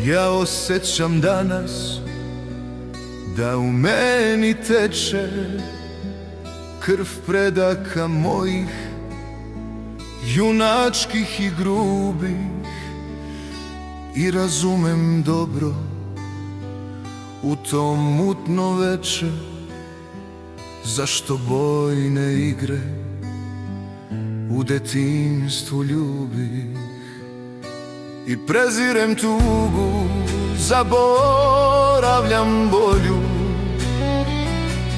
Ja osjećam danas da u meni teče krv predaka mojih, junačkih i grubih, i razumem dobro u to mutno veče zašto bojne igre u detinjstvu ljubih. I prezirem tugu, zaboravljam bolju,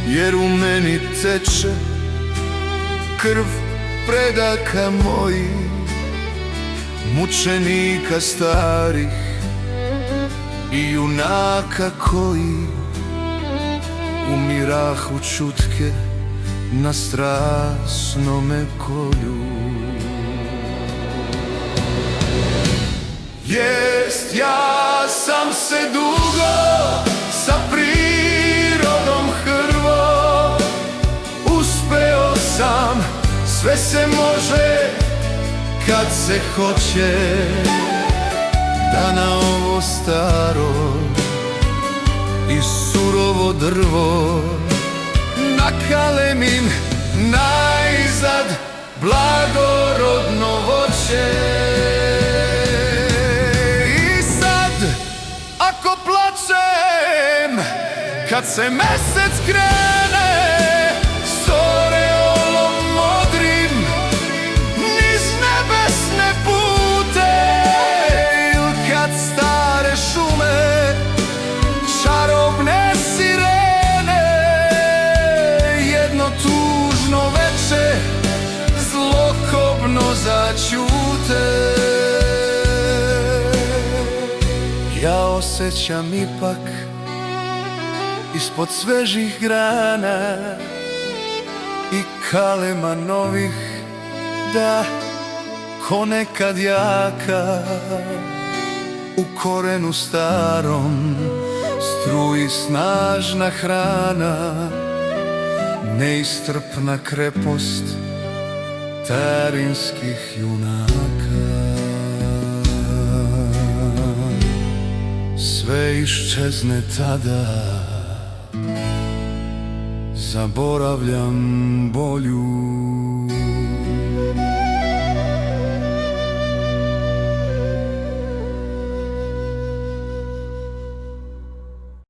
jer u meni teče krv predaka mojih, mučenika starih i junaka koji umirahu čutke na strasnome kolju. Jest, ja sam se dugo sa prirodom hrvo, uspeo sam, sve se može kad se hoće, da na ovo staro i surovo drvo nakalemim najzad blagorodno voće. I sad, ako plačem, kad se mesec krene s oreolom modrim niz nebesne pute, il kad stare šume čarobne sirene jedno tužno veče zlokobno začute. Ja osjećam ipak ispod svežih grana i kalema novih da ko nekad jaka u korenu starom struji snažna hrana, neistrpna krepost tarinskih junaka. Sve iščezne tada, zaboravljam bolju.